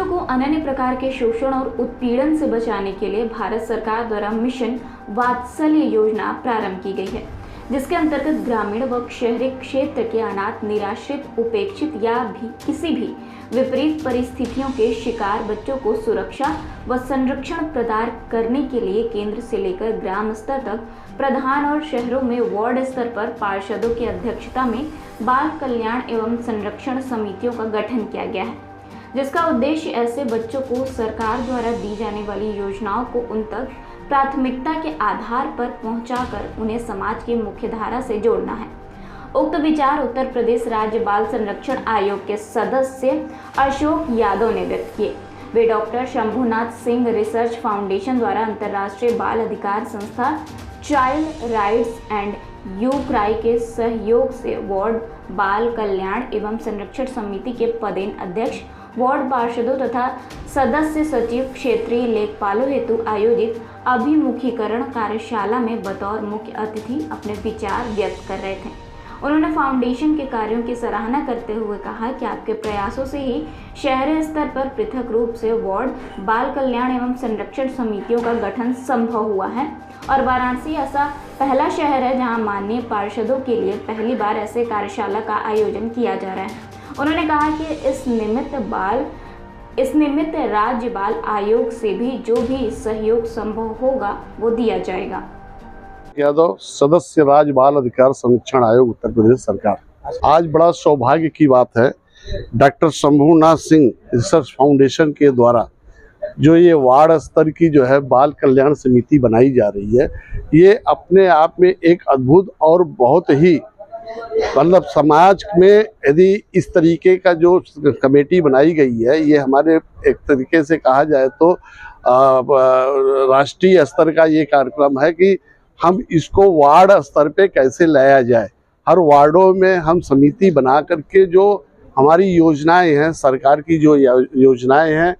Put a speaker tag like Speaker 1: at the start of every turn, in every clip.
Speaker 1: को अनन्य प्रकार के शोषण और उत्पीड़न से बचाने के लिए भारत सरकार द्वारा मिशन वात्सल्य योजना प्रारंभ की गई है, जिसके अंतर्गत ग्रामीण व शहरी क्षेत्र के अनाथ, निराश्रित, उपेक्षित या भी किसी भी विपरीत परिस्थितियों के शिकार बच्चों को सुरक्षा व संरक्षण प्रदान करने के लिए केंद्र से लेकर ग्राम स्तर तक प्रधान और शहरों में वार्ड स्तर पर पार्षदों की अध्यक्षता में बाल कल्याण एवं संरक्षण समितियों का गठन किया गया है, जिसका उद्देश्य ऐसे बच्चों को सरकार द्वारा दी जाने वाली योजनाओं को उन तक प्राथमिकता के आधार पर पहुंचाकर उन्हें समाज की मुख्यधारा से जोड़ना है। उक्त विचार उत्तर प्रदेश राज्य बाल संरक्षण आयोग के सदस्य अशोक यादव ने व्यक्त किए। वे doctor Shambhunath Singh research foundation द्वारा अंतर्राष्ट्रीय बाल अधिकार संस्था child rights and you CRY के सहयोग से वार्ड बाल कल्याण एवं संरक्षण समिति के पदेन अध्यक्ष, वार्ड पार्षदों तथा सदस्य सचिव, क्षेत्रीय लेखपालों हेतु आयोजित अभिमुखीकरण कार्यशाला में बतौर मुख्य अतिथि अपने विचार व्यक्त कर रहे थे। उन्होंने फाउंडेशन के कार्यों की सराहना करते हुए कहा कि आपके प्रयासों से ही शहरी स्तर पर पृथक रूप से वार्ड बाल कल्याण एवं संरक्षण समितियों का गठन संभव हुआ है और वाराणसी ऐसा पहला शहर है जहां माननीय पार्षदों के लिए पहली बार ऐसे कार्यशाला का आयोजन किया जा रहा है। उन्होंने कहा कि इस निमित्त राज्य बाल आयोग से भी जो भी सहयोग संभव होगा वो दिया जाएगा।
Speaker 2: यादव, सदस्य राज्य बाल अधिकार संरक्षण आयोग उत्तर प्रदेश सरकार। आज बड़ा सौभाग्य की बात है, doctor Shambhunath Singh research foundation के द्वारा जो ये वार्ड स्तर की जो है बाल कल्याण समिति बनाई जा रही है, ये अपने आप में एक अद्भुत और बहुत ही मतलब समाज में यदि इस तरीके का जो कमेटी बनाई गई है, ये हमारे एक तरीके से कहा जाए तो राष्ट्रीय स्तर का ये कार्यक्रम है कि हम इसको वार्ड स्तर पे कैसे लाया जाए। हर वार्डों में हम समिति बना करके जो हमारी योजनाएं हैं, सरकार की जो योजनाएं हैं,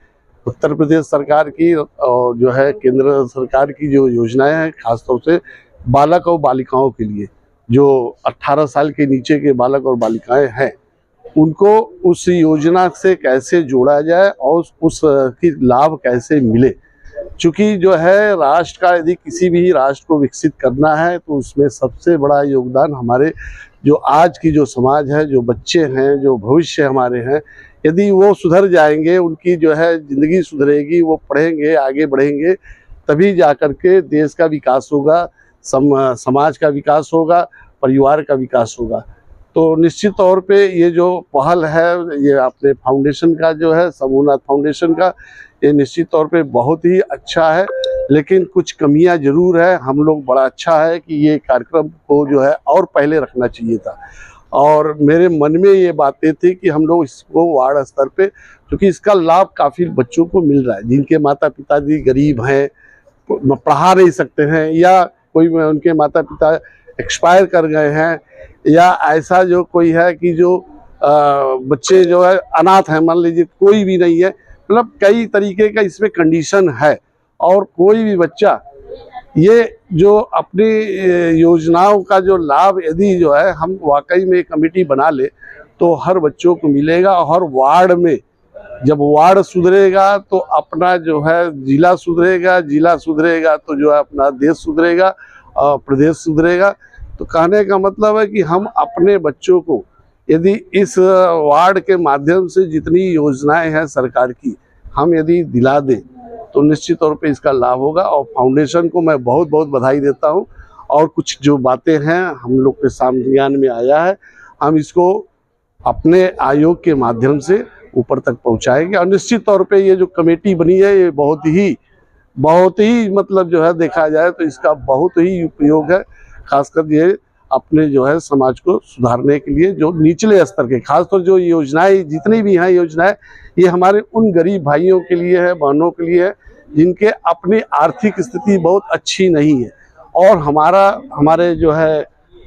Speaker 2: उत्तर प्रदेश सरकार की और जो है केंद्र सरकार की जो योजनाएं हैं, खासतौर से बालक और बालिकाओं के लिए, जो 18 साल के नीचे के बालक और बालिकाएं हैं, उनको उस योजना से कैसे जोड़ा जाए और उस की लाभ कैसे मिले। चूँकि जो है राष्ट्र का, यदि किसी भी राष्ट्र को विकसित करना है तो उसमें सबसे बड़ा योगदान हमारे जो आज की जो समाज है, जो बच्चे हैं, जो भविष्य हमारे हैं, यदि वो सुधर जाएंगे, उनकी जो है ज़िंदगी सुधरेगी, वो पढ़ेंगे, आगे बढ़ेंगे, तभी जा कर के देश का विकास होगा, समाज का विकास होगा, परिवार का विकास होगा। तो निश्चित तौर पे ये जो पहल है, ये अपने फाउंडेशन का जो है, शंभुनाथ फाउंडेशन का, ये निश्चित तौर पे बहुत ही अच्छा है, लेकिन कुछ कमियां जरूर है। हम लोग बड़ा अच्छा है कि ये कार्यक्रम को जो है और पहले रखना चाहिए था, और मेरे मन में ये बातें थी कि हम लोग इसको वार्ड स्तर पे, क्योंकि इसका लाभ काफ़ी बच्चों को मिल रहा है, जिनके माता पिता जी गरीब हैं, पढ़ा नहीं सकते हैं, या कोई उनके माता पिता एक्सपायर कर गए हैं, या ऐसा जो कोई है कि जो बच्चे जो है अनाथ हैं, मान लीजिए कोई भी नहीं है, मतलब कई तरीके का इसमें कंडीशन है। और कोई भी बच्चा ये जो अपनी योजनाओं का जो लाभ यदि जो है हम वाकई में कमेटी बना ले तो हर बच्चों को मिलेगा। और हर वार्ड में जब वार्ड सुधरेगा तो अपना जो है जिला सुधरेगा, जिला सुधरेगा तो जो है अपना देश सुधरेगा और प्रदेश सुधरेगा। तो कहने का मतलब है कि हम अपने बच्चों को यदि इस वार्ड के माध्यम से जितनी योजनाएं हैं सरकार की, हम यदि दिला दें तो निश्चित तौर पे इसका लाभ होगा। और फाउंडेशन को मैं बहुत बहुत बधाई देता हूं। और कुछ जो बातें हैं हम लोग के सामने ज्ञान में आया है, हम इसको अपने आयोग के माध्यम से ऊपर तक पहुंचाएंगे। और निश्चित तौर पे ये जो कमेटी बनी है, ये बहुत ही मतलब जो है देखा जाए तो इसका बहुत ही उपयोग है, खासकर ये अपने जो है समाज को सुधारने के लिए। जो निचले स्तर के खासतौर जो योजनाएं जितनी भी हैं योजनाएं, ये हमारे उन गरीब भाइयों के लिए है, बहनों के लिए है, जिनके अपनी आर्थिक स्थिति बहुत अच्छी नहीं है। और हमारे जो है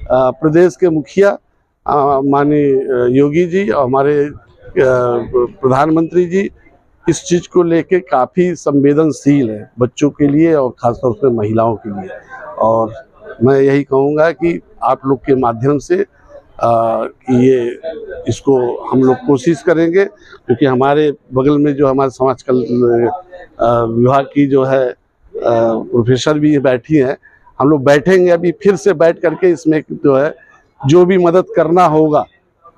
Speaker 2: प्रदेश के मुखिया माननीय योगी जी और हमारे प्रधानमंत्री जी इस चीज़ को लेके काफ़ी संवेदनशील है बच्चों के लिए और ख़ासतौर से महिलाओं के लिए। और मैं यही कहूँगा कि आप लोग के माध्यम से कि ये इसको हम लोग कोशिश करेंगे, क्योंकि हमारे बगल में जो हमारे समाज कल्याण विभाग की जो है प्रोफेसर भी बैठी हैं। हम लोग बैठेंगे अभी फिर से बैठ करके इसमें जो है जो भी मदद करना होगा,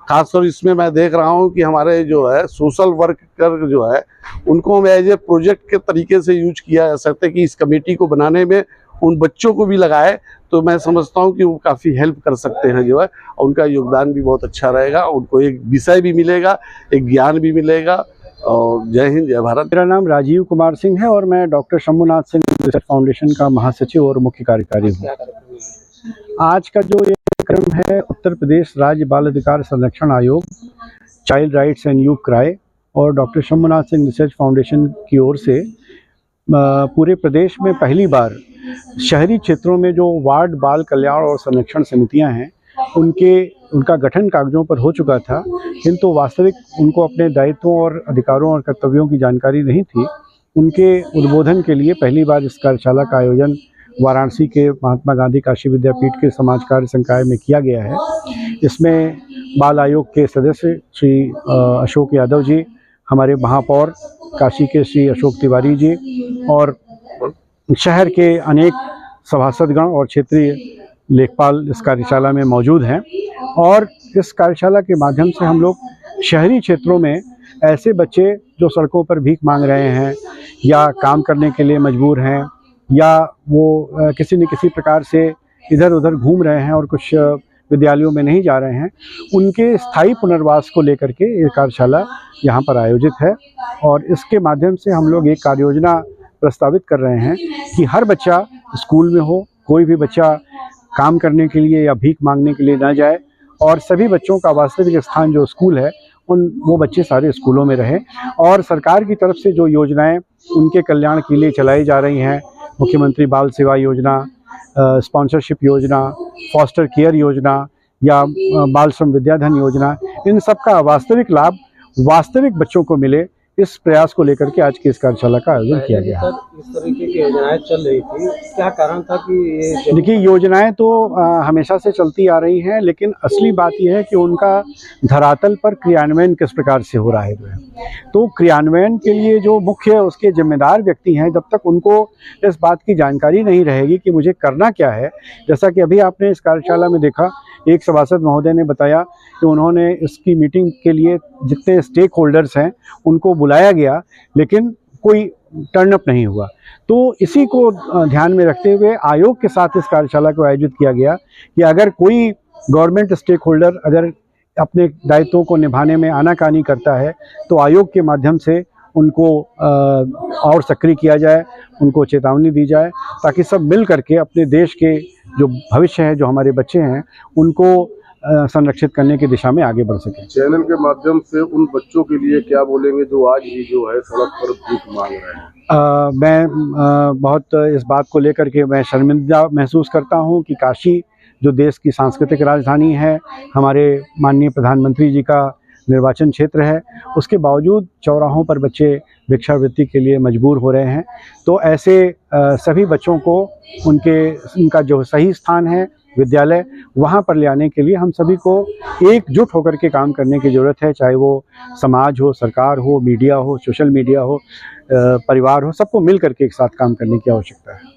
Speaker 2: खासतौर इसमें मैं देख रहा हूँ कि हमारे जो है सोशल वर्कर जो है उनको हम एज ए प्रोजेक्ट के तरीके से यूज किया जा सकता है कि इस कमेटी को बनाने में उन बच्चों को भी लगाए, तो मैं समझता हूँ कि वो काफ़ी हेल्प कर सकते हैं जो है, और उनका योगदान भी बहुत अच्छा रहेगा। उनको एक विषय भी मिलेगा, एक ज्ञान भी मिलेगा। और जय हिंद, जय भारत।
Speaker 3: मेरा नाम राजीव कुमार सिंह है और मैं doctor Shambhunath Singh research foundation का महासचिव और मुख्य कार्यकारी हूँ। आज का जो ये कार्यक्रम है उत्तर प्रदेश राज्य बाल अधिकार संरक्षण आयोग, child rights and youth CRY और doctor Shambhunath Singh research foundation की ओर से पूरे प्रदेश में पहली बार शहरी क्षेत्रों में जो वार्ड बाल कल्याण और संरक्षण समितियां हैं उनका गठन कागजों पर हो चुका था, किंतु वास्तविक उनको अपने दायित्वों और अधिकारों और कर्तव्यों की जानकारी नहीं थी। उनके उद्बोधन के लिए पहली बार इस कार्यशाला का आयोजन वाराणसी के महात्मा गांधी काशी विद्यापीठ के समाज कार्य संकाय में किया गया है। इसमें बाल आयोग के सदस्य श्री अशोक यादव जी, हमारे महापौर काशी के श्री अशोक तिवारी जी और शहर के अनेक सभासदगण और क्षेत्रीय लेखपाल इस कार्यशाला में मौजूद हैं। और इस कार्यशाला के माध्यम से हम लोग शहरी क्षेत्रों में ऐसे बच्चे जो सड़कों पर भीख मांग रहे हैं या काम करने के लिए मजबूर हैं या वो किसी न किसी प्रकार से इधर उधर घूम रहे हैं और कुछ विद्यालयों में नहीं जा रहे हैं, उनके स्थायी पुनर्वास को लेकर के ये कार्यशाला यहाँ पर आयोजित है। और इसके माध्यम से हम लोग एक कार्य योजना प्रस्तावित कर रहे हैं कि हर बच्चा स्कूल में हो, कोई भी बच्चा काम करने के लिए या भीख मांगने के लिए ना जाए और सभी बच्चों का वास्तविक स्थान जो स्कूल है वो बच्चे सारे स्कूलों में रहें। और सरकार की तरफ से जो योजनाएं उनके कल्याण के लिए चलाई जा रही हैं, मुख्यमंत्री बाल सेवा योजना, स्पॉन्सरशिप योजना, फॉस्टर केयर योजना या बाल श्रम विद्याधन योजना, इन सब का वास्तविक लाभ वास्तविक बच्चों को मिले, इस प्रयास को लेकर के आज की इस कार्यशाला का आयोजन किया गया है।
Speaker 4: इस तरीके की योजनाएं चल रही थी, क्या कारण था कि ये?
Speaker 3: देखिए, योजनाएं तो हमेशा से चलती आ रही हैं, लेकिन असली बात यह है कि उनका धरातल पर क्रियान्वयन किस प्रकार से हो रहा है। तो क्रियान्वयन के लिए जो मुख्य उसके जिम्मेदार व्यक्ति हैं, जब तक उनको इस बात की जानकारी नहीं रहेगी कि मुझे करना क्या है, जैसा कि अभी आपने इस कार्यशाला में देखा, एक सभासद महोदय ने बताया कि उन्होंने इसकी मीटिंग के लिए जितने स्टेक होल्डर्स हैं उनको बुलाया गया, लेकिन कोई टर्न अप नहीं हुआ। तो इसी को ध्यान में रखते हुए आयोग के साथ इस कार्यशाला को आयोजित किया गया कि अगर कोई गवर्नमेंट स्टेक होल्डर अगर अपने दायित्वों को निभाने में आनाकानी करता है तो आयोग के माध्यम से उनको और सक्रिय किया जाए, उनको चेतावनी दी जाए, ताकि सब मिल करके अपने देश के जो भविष्य है, जो हमारे बच्चे हैं, उनको संरक्षित करने की दिशा में आगे बढ़ सके।
Speaker 2: चैनल के माध्यम से उन बच्चों के लिए क्या बोलेंगे जो आज भी जो है सड़क पर भीख मांग रहे हैं?
Speaker 3: मैं बहुत इस बात को लेकर के मैं शर्मिंदा महसूस करता हूं कि काशी जो देश की सांस्कृतिक राजधानी है, हमारे माननीय प्रधानमंत्री जी का निर्वाचन क्षेत्र है, उसके बावजूद चौराहों पर बच्चे भिक्षावृत्ति के लिए मजबूर हो रहे हैं। तो ऐसे सभी बच्चों को उनका जो सही स्थान है विद्यालय, वहाँ पर ले आने के लिए हम सभी को एकजुट होकर के काम करने की ज़रूरत है। चाहे वो समाज हो, सरकार हो, मीडिया हो, सोशल मीडिया हो, परिवार हो, सबको मिल करके एक साथ काम करने की आवश्यकता है।